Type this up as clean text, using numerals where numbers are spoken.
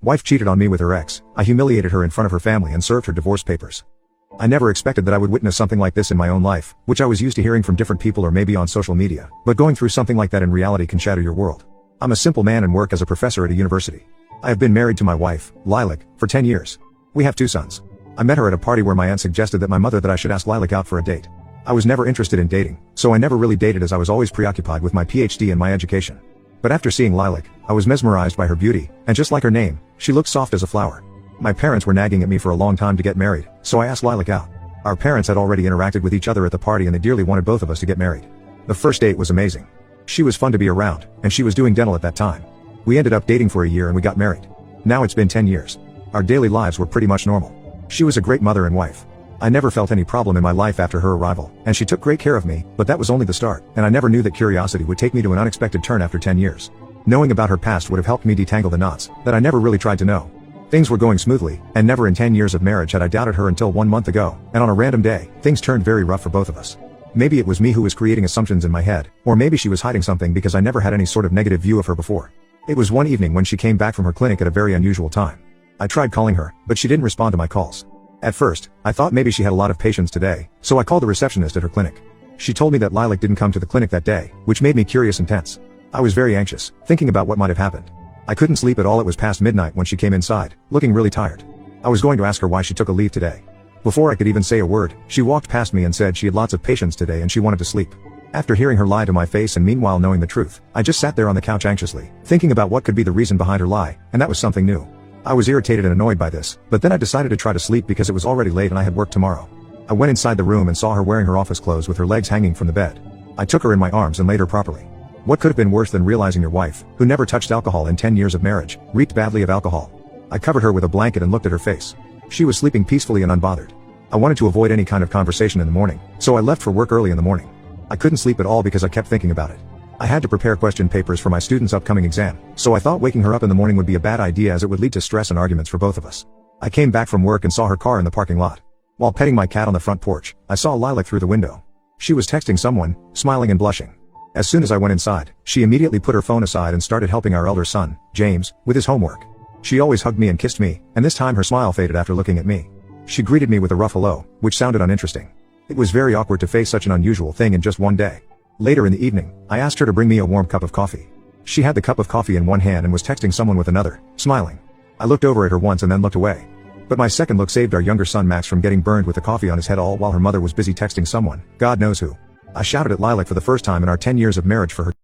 Wife cheated on me with her ex. I humiliated her in front of her family and served her divorce papers. I never expected that I would witness something like this in my own life, which I was used to hearing from different people or maybe on social media. But going through something like that in reality can shatter your world. I'm a simple man and work as a professor at a university. I have been married to my wife, Lilac, for 10 years. We have 2 sons. I met her at a party where my aunt suggested that my mother that I should ask Lilac out for a date. I was never interested in dating, so I never really dated as I was always preoccupied with my PhD and my education. But after seeing Lilac, I was mesmerized by her beauty, and just like her name, she looked soft as a flower. My parents were nagging at me for a long time to get married, so I asked Lilac out. Our parents had already interacted with each other at the party and they dearly wanted both of us to get married. The first date was amazing. She was fun to be around, and she was doing dental at that time. We ended up dating for a year and we got married. Now it's been 10 years. Our daily lives were pretty much normal. She was a great mother and wife. I never felt any problem in my life after her arrival, and she took great care of me, but that was only the start, and I never knew that curiosity would take me to an unexpected turn after 10 years. Knowing about her past would have helped me detangle the knots that I never really tried to know. Things were going smoothly, and never in 10 years of marriage had I doubted her until 1 month ago, and on a random day, things turned very rough for both of us. Maybe it was me who was creating assumptions in my head, or maybe she was hiding something because I never had any sort of negative view of her before. It was one evening when she came back from her clinic at a very unusual time. I tried calling her, but she didn't respond to my calls. At first, I thought maybe she had a lot of patients today, so I called the receptionist at her clinic. She told me that Lilac didn't come to the clinic that day, which made me curious and tense. I was very anxious, thinking about what might have happened. I couldn't sleep at all. It was past midnight when she came inside, looking really tired. I was going to ask her why she took a leave today. Before I could even say a word, she walked past me and said she had lots of patients today and she wanted to sleep. After hearing her lie to my face and meanwhile knowing the truth, I just sat there on the couch anxiously, thinking about what could be the reason behind her lie, and that was something new. I was irritated and annoyed by this, but then I decided to try to sleep because it was already late and I had work tomorrow. I went inside the room and saw her wearing her office clothes with her legs hanging from the bed. I took her in my arms and laid her properly. What could have been worse than realizing your wife, who never touched alcohol in 10 years of marriage, reeked badly of alcohol? I covered her with a blanket and looked at her face. She was sleeping peacefully and unbothered. I wanted to avoid any kind of conversation in the morning, so I left for work early in the morning. I couldn't sleep at all because I kept thinking about it. I had to prepare question papers for my students' upcoming exam, so I thought waking her up in the morning would be a bad idea as it would lead to stress and arguments for both of us. I came back from work and saw her car in the parking lot. While petting my cat on the front porch, I saw Lilac through the window. She was texting someone, smiling and blushing. As soon as I went inside, she immediately put her phone aside and started helping our elder son, James, with his homework. She always hugged me and kissed me, and this time her smile faded after looking at me. She greeted me with a rough hello, which sounded uninteresting. It was very awkward to face such an unusual thing in just one day. Later in the evening, I asked her to bring me a warm cup of coffee. She had the cup of coffee in one hand and was texting someone with another, smiling. I looked over at her once and then looked away. But my second look saved our younger son Max from getting burned with the coffee on his head, all while her mother was busy texting someone, God knows who. I shouted at Lilac for the first time in our 10 years of marriage for her